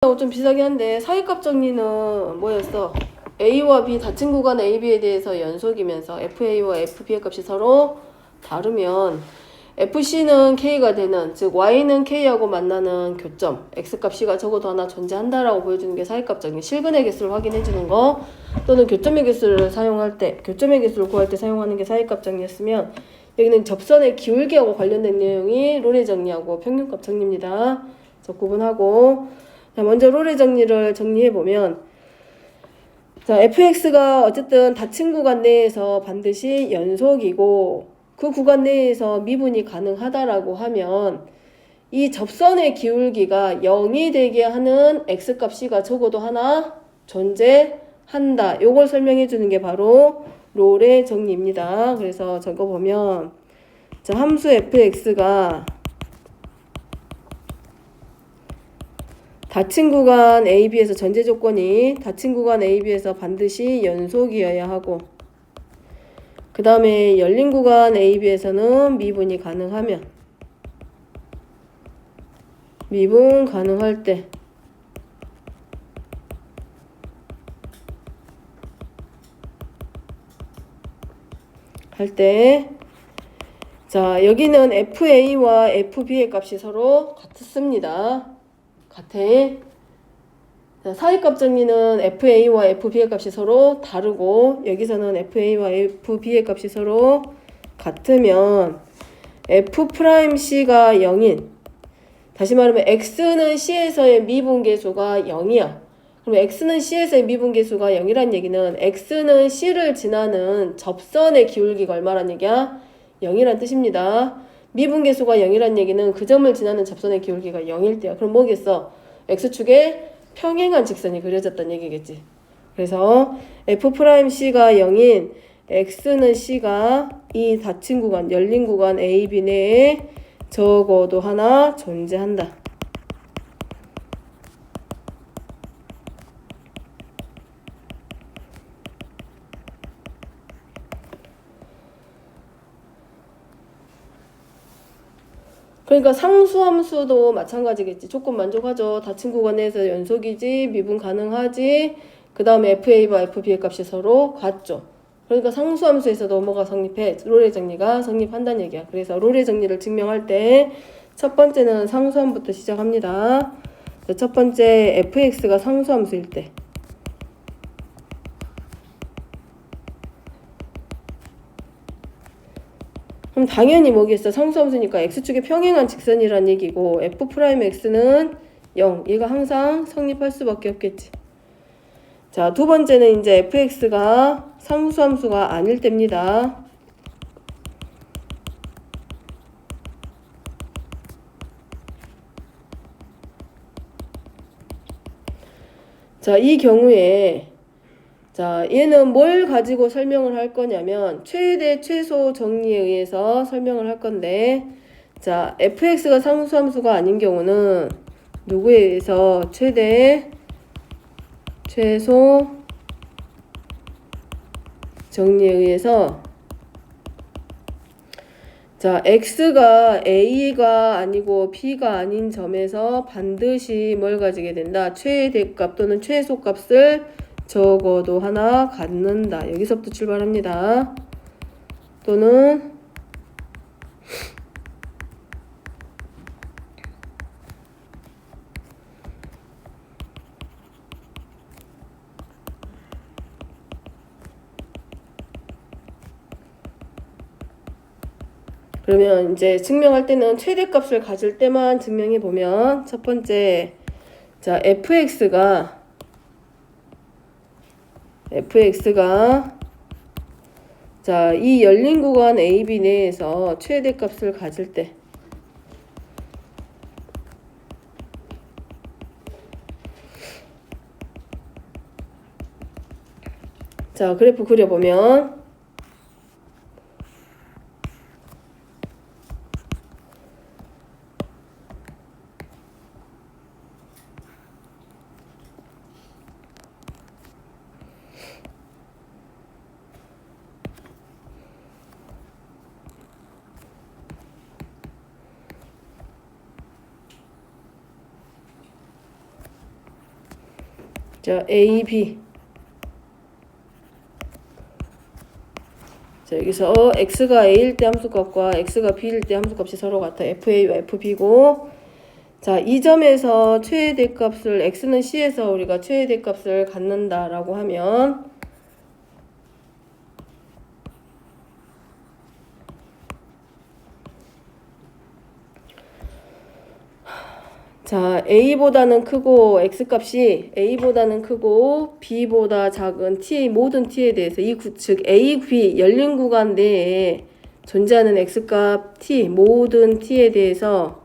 좀 비슷하긴 한데 사이값 정리는 뭐였어? A와 B 닫힌 구간 AB에 대해서 연속이면서 FA와 FB의 값이 서로 다르면 FC는 K가 되는, 즉 Y는 K하고 만나는 교점 X값 C가 적어도 하나 존재한다라고 보여주는 게 사이값 정리. 실근의 개수를 확인해 주는 거 또는 교점의 개수를 사용할 때, 교점의 개수를 구할 때 사용하는 게 사이값 정리였으면, 여기는 접선의 기울기하고 관련된 내용이 롤의 정리하고 평균값 정리입니다. 저 구분하고, 자, 먼저 롤의 정리를 정리해보면, 자, fx가 어쨌든 닫힌 구간 내에서 반드시 연속이고 그 구간 내에서 미분이 가능하다라고 하면 이 접선의 기울기가 0이 되게 하는 x값 c가 적어도 하나 존재한다. 요걸 설명해 주는 게 바로 롤의 정리입니다. 그래서 적어보면, 자, 함수 fx가 닫힌 구간 AB에서 전제 조건이 닫힌 구간 AB에서 반드시 연속이어야 하고, 그 다음에 열린 구간 AB에서는 미분이 가능하면, 미분 가능할 때 자, 여기는 FA와 FB의 값이 서로 같습니다. 같아. 자, 사이값 정리는 FA와 FB의 값이 서로 다르고, 여기서는 FA와 FB의 값이 서로 같으면 F'C가 0인, 다시 말하면 X는 C에서의 미분계수가 0이야. 그럼 X는 C에서의 미분계수가 0이란 얘기는 X는 C를 지나는 접선의 기울기가 얼마란 얘기야? 0이란 뜻입니다. 미분계수가 0이란 얘기는 그 점을 지나는 접선의 기울기가 0일 때야. 그럼 뭐겠어? X축에 평행한 직선이 그려졌다는 얘기겠지. 그래서 F'C가 0인 X는 C가 이 닫힌 구간, 열린 구간 AB 내에 적어도 하나 존재한다. 그러니까 상수함수도 마찬가지겠지. 조건 만족하죠. 닫힌 구간에서 연속이지, 미분 가능하지, 그 다음에 FA와 FB의 값이 서로 같죠. 그러니까 상수함수에서도 뭐가 성립해? 롤의 정리가 성립한다는 얘기야. 그래서 롤의 정리를 증명할 때 첫 번째는 상수함부터 시작합니다. 첫 번째, fx가 상수함수일 때, 그럼 당연히 뭐겠어? 상수함수니까 x축에 평행한 직선이란 얘기고, f'x는 0. 얘가 항상 성립할 수밖에 없겠지. 자, 두 번째는 이제 fx가 상수함수가 아닐 때입니다. 자, 이 경우에, 자, 얘는 뭘 가지고 설명을 할 거냐면 최대 최소 정리에 의해서 설명을 할 건데, 자, fx가 상수함수가 아닌 경우는 누구에 의해서? 최대 최소 정리에 의해서, 자, x가 a가 아니고 b가 아닌 점에서 반드시 뭘 가지게 된다? 최대값 또는 최소값을 적어도 하나 갖는다. 여기서부터 출발합니다. 또는 그러면 이제 증명할 때는 최대값을 가질 때만 증명해 보면, 첫 번째, 자, fx가 자, 이 열린 구간 AB 내에서 최대값을 가질 때, 자, 그래프 그려보면, 자, A, B. 자, 여기서 x가 a일 때 함수값과 x가 b일 때 함수값이 서로 같아. fa와 fb고. 자, 이 점에서 최대값을 x는 c에서 우리가 최대값을 갖는다라고 하면 자, a보다는 크고 x값이 a보다는 크고 b보다 작은 t 모든 t에 대해서 즉 a, b 열린 구간 내에 존재하는 x값 t 모든 t에 대해서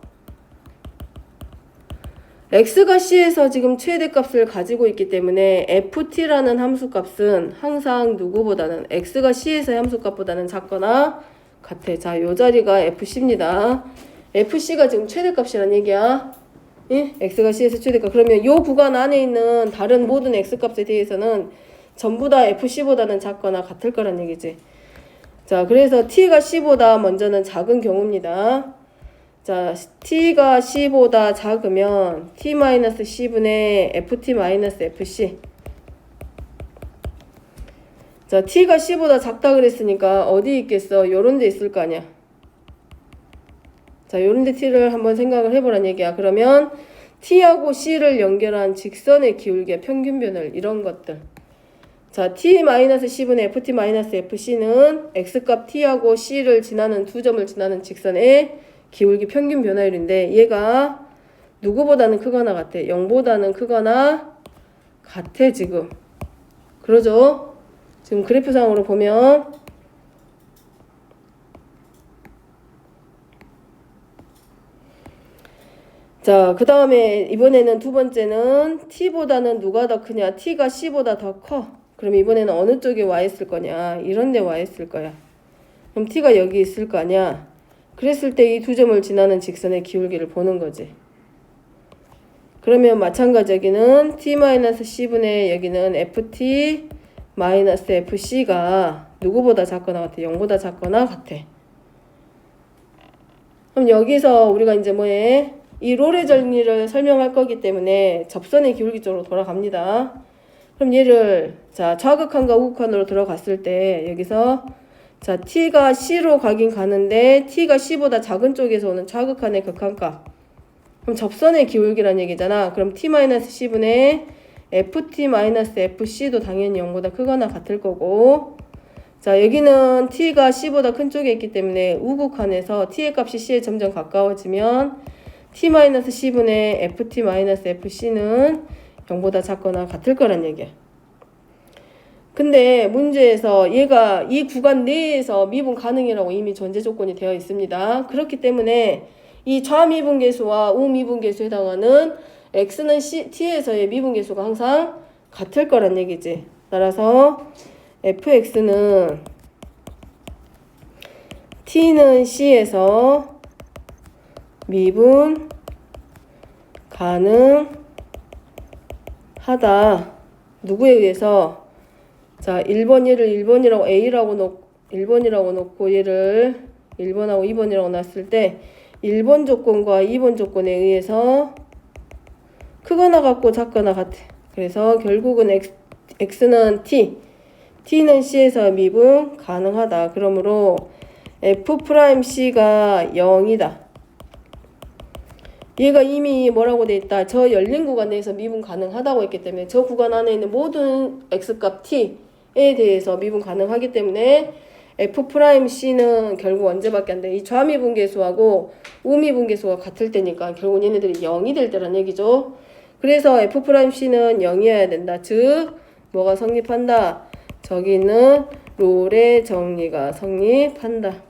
x가 c에서 지금 최대값을 가지고 있기 때문에 ft라는 함수값은 항상 누구보다는 x가 c에서의 함수값보다는 작거나 같아. 자, 요 자리가 fc입니다. fc가 지금 최대값이란 얘기야. 예? x가 c에서 최대값. 그러면 요 구간 안에 있는 다른 모든 x값에 대해서는 전부 다 fc보다는 작거나 같을 거란 얘기지. 자, 그래서 t가 c보다 먼저는 작은 경우입니다. 자, t가 c보다 작으면 t-c분의 ft-fc. 자, t가 c보다 작다 그랬으니까 어디 있겠어? 요런 데 있을 거 아니야. 자, 요런 데 t를 한번 생각을 해보란 얘기야. 그러면 t하고 c를 연결한 직선의 기울기, 평균변을 이런 것들. 자, t-c분의 ft-fc는 x값 t하고 c를 지나는 두 점을 지나는 직선의 기울기 평균 변화율인데 얘가 누구보다는 크거나 같아. 0보다는 크거나 같아 지금. 그러죠? 지금 그래프상으로 보면 자, 그 다음에 이번에는 두 번째는 t보다는 누가 더 크냐. t가 c보다 더 커. 그럼 이번에는 어느 쪽에 와 있을 거냐. 이런 데 와 있을 거야. 그럼 t가 여기 있을 거 아니야. 그랬을 때 이 두 점을 지나는 직선의 기울기를 보는 거지. 그러면 마찬가지 여기는 t-c분의 여기는 ft-fc가 누구보다 작거나 같아? 0보다 작거나 같아. 그럼 여기서 우리가 이제 뭐해? 이 롤의 정리를 설명할 거기 때문에 접선의 기울기 쪽으로 돌아갑니다. 그럼 얘를 자, 좌극한과 우극한으로 들어갔을 때 여기서 자, t가 c로 가긴 가는데 t가 c보다 작은 쪽에서 오는 좌극한의 극한값. 그럼 접선의 기울기란 얘기잖아. 그럼 t-c분의 ft-fc도 당연히 0보다 크거나 같을 거고. 자, 여기는 t가 c보다 큰 쪽에 있기 때문에 우극한에서 t의 값이 c에 점점 가까워지면 t-c분의 ft-fc는 0보다 작거나 같을 거란 얘기야. 근데 문제에서 얘가 이 구간 내에서 미분 가능이라고 이미 전제 조건이 되어 있습니다. 그렇기 때문에 이 좌미분계수와 우미분계수에 해당하는 x는 t에서의 미분계수가 항상 같을 거란 얘기지. 따라서 fx는 t는 c에서 미분 가능하다. 누구에 의해서? 자, 1번 얘를 1번이라고 A라고 놓고 얘를 1번하고 2번이라고 놨을 때 1번 조건과 2번 조건에 의해서 크거나 같고 작거나 같아. 그래서 결국은 X는 T는 C에서 미분 가능하다. 그러므로 F'C가 0이다. 얘가 이미 뭐라고 돼 있다. 저 열린 구간 내에서 미분 가능하다고 했기 때문에 저 구간 안에 있는 모든 X값 T에 대해서 미분 가능하기 때문에 F'C는 결국 언제밖에 안 돼. 이 좌미분계수하고 우미분계수가 같을 때니까 결국 얘네들이 0이 될 때란 얘기죠. 그래서 F'C는 0이어야 된다. 즉 뭐가 성립한다? 저기 있는 롤의 정리가 성립한다.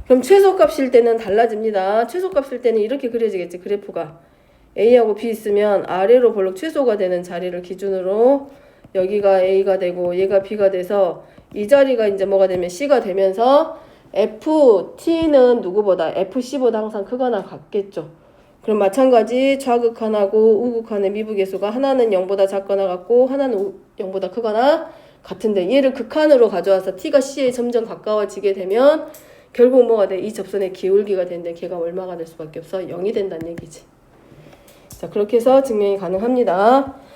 그럼 최소값일 때는 달라집니다. 최소값일 때는 이렇게 그려지겠지. 그래프가 A하고 B 있으면 아래로 볼록 최소가 되는 자리를 기준으로 여기가 A가 되고 얘가 B가 돼서 이 자리가 이제 뭐가 되면 C가 되면서 FT는 누구보다 FC보다 항상 크거나 같겠죠. 그럼 마찬가지 좌극한하고 우극한의 미분계수가 하나는 0보다 작거나 같고 하나는 0보다 크거나 같은데 얘를 극한으로 가져와서 T가 C에 점점 가까워지게 되면 결국 뭐가 돼? 이 접선의 기울기가 되는데 걔가 얼마가 될 수밖에 없어? 0이 된다는 얘기지. 자, 그렇게 해서 증명이 가능합니다.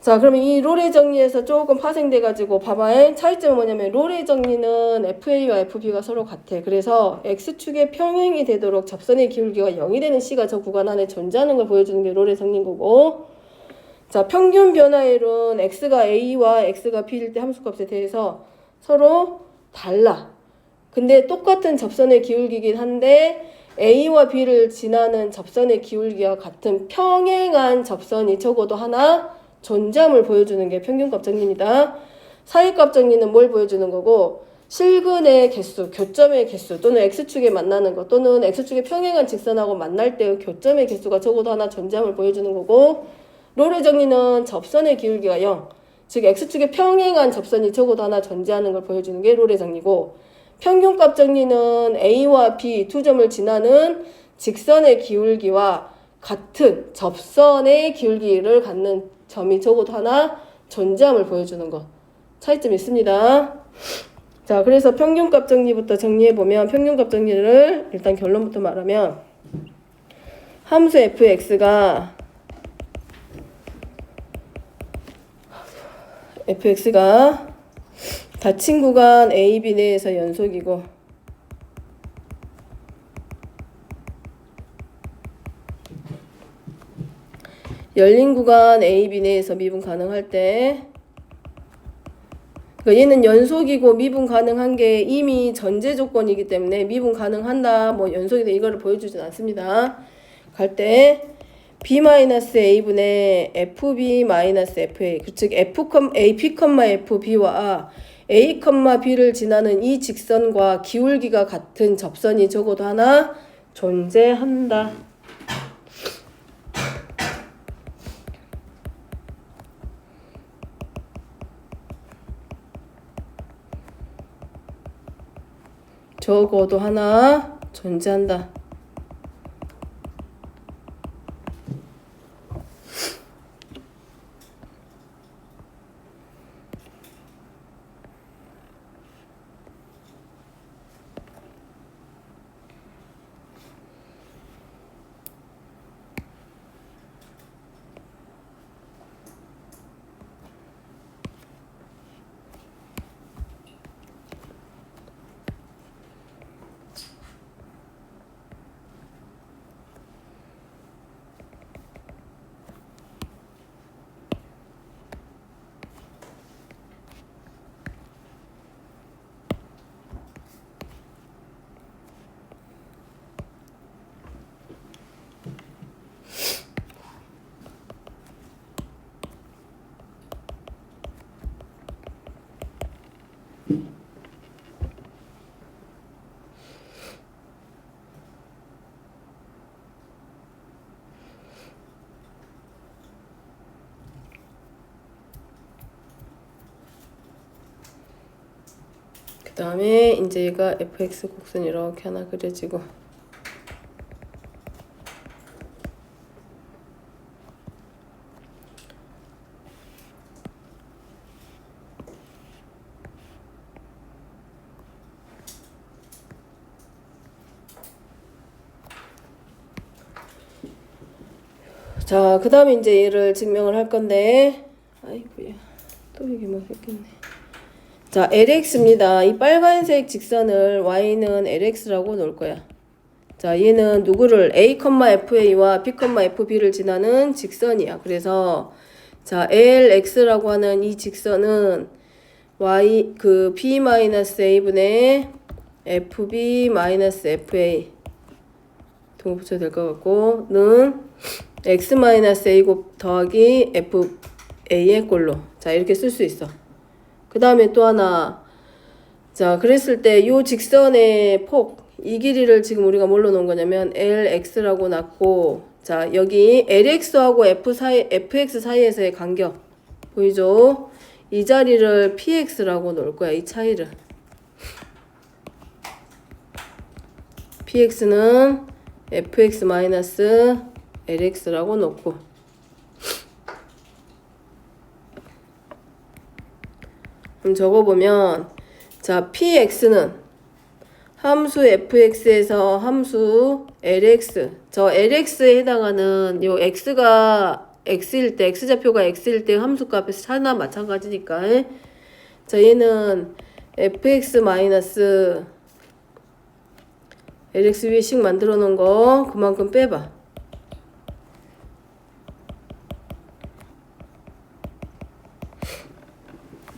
자, 그러면 이 롤의 정리에서 조금 파생돼가지고 봐봐요. 차이점은 뭐냐면 롤의 정리는 FA와 FB가 서로 같아. 그래서 X축의 평행이 되도록 접선의 기울기가 0이 되는 C가 저 구간 안에 존재하는 걸 보여주는 게 롤의 정리인 거고, 자, 평균 변화율은 X가 A와 X가 B일 때 함수값에 대해서 서로 달라. 근데 똑같은 접선의 기울기긴 한데 A와 B를 지나는 접선의 기울기와 같은 평행한 접선이 적어도 하나 존재함을 보여주는 게 평균값 정리입니다. 사이값 정리는 뭘 보여주는 거고, 실근의 개수, 교점의 개수 또는 X축에 만나는 것 또는 X축의 평행한 직선하고 만날 때의 교점의 개수가 적어도 하나 존재함을 보여주는 거고, 롤의 정리는 접선의 기울기가 0, 즉 X축의 평행한 접선이 적어도 하나 존재하는 걸 보여주는 게 롤의 정리고, 평균값 정리는 A와 B 두 점을 지나는 직선의 기울기와 같은 접선의 기울기를 갖는 점이 적어도 하나 존재함을 보여주는 거. 차이점이 있습니다. 자, 그래서 평균값 정리부터 정리해보면, 평균값 정리를 일단 결론부터 말하면, 함수 fx가 닫힌 구간 A, B 내에서 연속이고, 열린 구간 A, B 내에서 미분 가능할 때, 그러니까 얘는 연속이고 미분 가능한 게 이미 전제 조건이기 때문에 미분 가능한다, 뭐 연속이다 이거를 보여주진 않습니다. 갈 때 B-A분의 FB-FA, 즉 AP,FB와 A, B를 지나는 이 직선과 기울기가 같은 접선이 적어도 하나 존재한다. 적어도 하나 존재한다. 그 다음에 이제 얘가 fx 곡선 이렇게 하나 그려지고, 자, 그 다음에 이제 얘를 증명을 할 건데, 아이고야, 또 이게 뭐 했겠네. 자, LX입니다. 이 빨간색 직선을 Y는 LX라고 놓을 거야. 자, 얘는 누구를 A,FA와 B,FB를 지나는 직선이야. 그래서 자, LX라고 하는 이 직선은 B-A분의 FB-FA 동을 붙여야 될 것 같고, 는 X-A 더하기 FA의 꼴로, 자, 이렇게 쓸 수 있어. 그 다음에 또 하나, 자, 그랬을 때 요 직선의 폭, 이 길이를 지금 우리가 뭘로 놓은 거냐면 LX라고 놨고, 자, 여기 LX하고 FX 사이에서의 간격 보이죠? 이 자리를 PX라고 놓을 거야. 이 차이를. PX는 FX-LX라고 놓고, 그럼 적어보면, 자, PX는 함수 fx에서 함수 lx, 저 lx에 해당하는 요 x가 x일 때, x좌표가 x일 때 함수값에서 하나 마찬가지니까. 자, 얘는 fx 마이너스 lx 위에 식 만들어 놓은 거 그만큼 빼봐.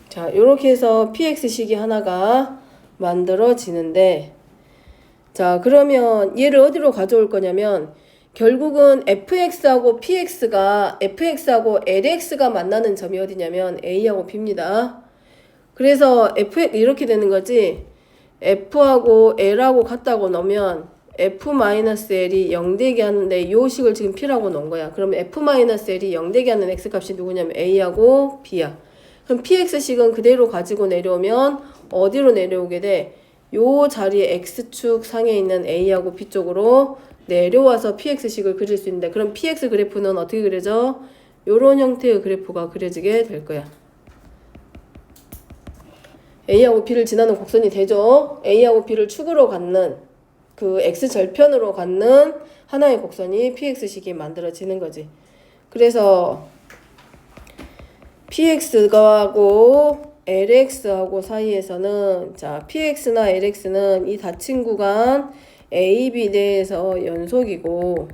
자, 요렇게 해서 px식이 하나가 만들어지는데, 자, 그러면 얘를 어디로 가져올 거냐면, 결국은 fx하고 fx하고 lx가 만나는 점이 어디냐면 a하고 b입니다. 그래서 이렇게 되는 거지. f하고 l하고 같다고 넣으면 f-l이 0되게 하는데 요 식을 지금 p라고 넣은 거야. 그러면 f-l이 0되게 하는 x값이 누구냐면 a하고 b야. 그럼 px식은 그대로 가지고 내려오면 어디로 내려오게 돼? 요 자리에 x축 상에 있는 a하고 b 쪽으로 내려와서 px식을 그릴 수 있는데, 그럼 px 그래프는 어떻게 그려져? 요런 형태의 그래프가 그려지게 될 거야. a하고 b를 지나는 곡선이 되죠. a하고 b를 축으로 갖는 그 x절편으로 갖는 하나의 곡선이 px식이 만들어지는 거지. 그래서 px하고 lx하고 사이에서는, 자, px나 lx는 이 닫힌 구간 AB 내에서 연속이고,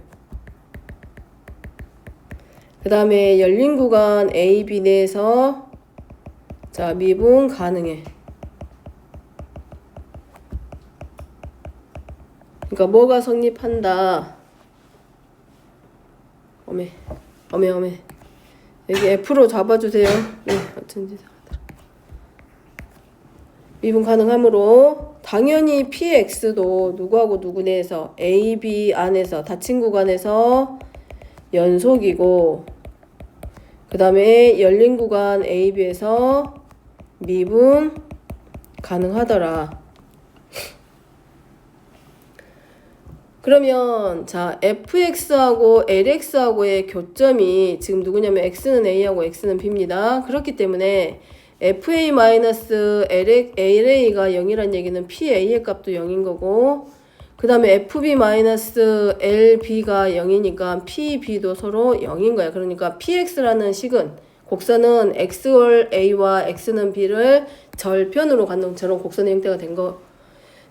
그 다음에 열린 구간 AB 내에서, 자, 미분 가능해. 그러니까 뭐가 성립한다. 어메. 여기 F로 잡아주세요. 네, 어쩐지. 미분 가능하므로 당연히 px도 누구하고 누구 내에서 a, b 안에서 닫힌 구간에서 연속이고, 그 다음에 열린 구간 a, b에서 미분 가능하더라. 그러면 자, fx하고 lx하고의 교점이 지금 누구냐면 x는 a하고 x는 b입니다. 그렇기 때문에 fa-la가 0이란 얘기는 pa의 값도 0인 거고, 그 다음에 fb-lb가 0이니까 pb도 서로 0인 거야. 그러니까 px라는 식은, 곡선은 x월 a와 x는 b를 절편으로 갖는 저런 곡선의 형태가 된 거.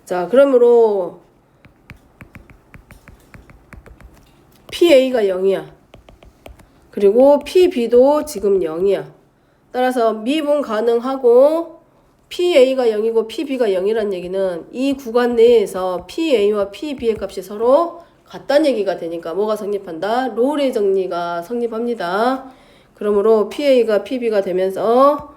자, 그러므로 pa가 0이야. 그리고 pb도 지금 0이야. 따라서 미분 가능하고 pa가 0이고 pb가 0이란 얘기는 이 구간 내에서 pa와 pb의 값이 서로 같다는 얘기가 되니까 뭐가 성립한다? 롤의 정리가 성립합니다. 그러므로 pa가 pb가 되면서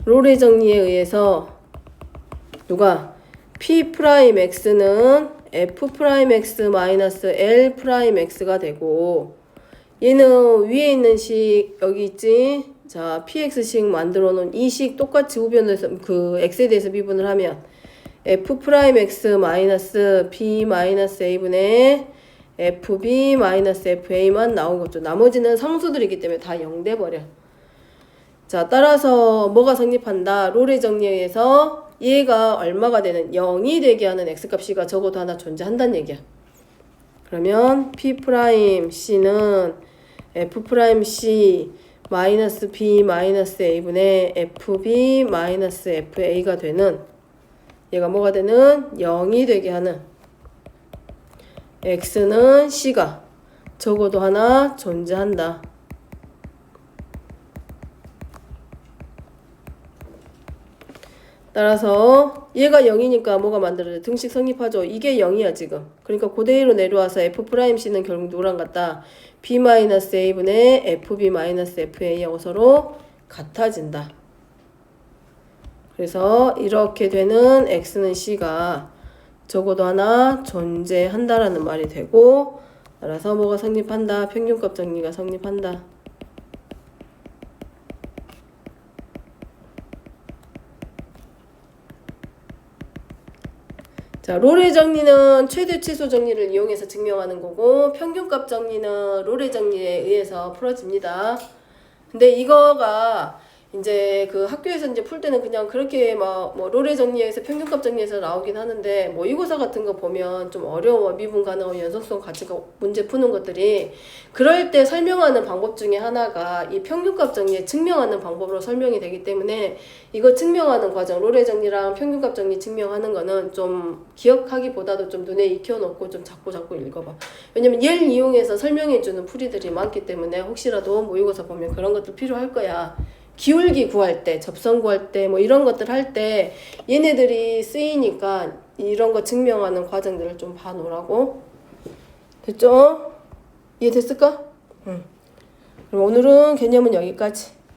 롤의 정리에 의해서 누가? p'x는 f'x-l'x가 되고, 얘는 위에 있는 식 여기 있지. 자, px식 만들어 놓은 이 식 똑같이 우변에서 그 x에 대해서 미분을 하면 f'-b-a분의 fb-fa만 나오겠죠. 나머지는 상수들이기 때문에 다 0 돼버려. 자, 따라서 뭐가 성립한다? 롤의 정리에 의해서 얘가 얼마가 되는 0이 되게 하는 x값이가 적어도 하나 존재한다는 얘기야. 그러면 P'C는 F'C 마이너스 B 마이너스 A분의 FB 마이너스 FA가 되는, 얘가 뭐가 되는? 0이 되게 하는 X는 C가 적어도 하나 존재한다. 따라서 얘가 0이니까 뭐가 만들어져? 등식 성립하죠. 이게 0이야 지금. 그러니까 그대로 내려와서 F'C는 결국 누구랑 같다? B-A분의 FB-FA하고 서로 같아진다. 그래서 이렇게 되는 X는 C가 적어도 하나 존재한다라는 말이 되고, 따라서 뭐가 성립한다? 평균값 정리가 성립한다. 자, 롤의 정리는 최대 최소 정리를 이용해서 증명하는 거고, 평균값 정리는 롤의 정리에 의해서 풀어집니다. 근데 이거가 이제 그 학교에서 이제 풀 때는 그냥 그렇게 막 뭐 로레 정리해서 평균값 정리해서 나오긴 하는데 모의고사 같은 거 보면 좀 어려워. 미분 가능한 연속성 가치가 문제 푸는 것들이 그럴 때 설명하는 방법 중에 하나가 이 평균값 정리에 증명하는 방법으로 설명이 되기 때문에 이거 증명하는 과정 로레 정리랑 평균값 정리 증명하는 거는 좀 기억하기보다도 좀 눈에 익혀놓고 좀 자꾸 읽어봐. 왜냐면 얘를 이용해서 설명해주는 풀이들이 많기 때문에 혹시라도 모의고사 보면 그런 것들 필요할 거야. 기울기 구할 때, 접선 구할 때, 뭐 이런 것들 할 때 얘네들이 쓰이니까 이런 거 증명하는 과정들을 좀 봐놓으라고. 됐죠? 이해됐을까? 응. 그럼 오늘은 개념은 여기까지.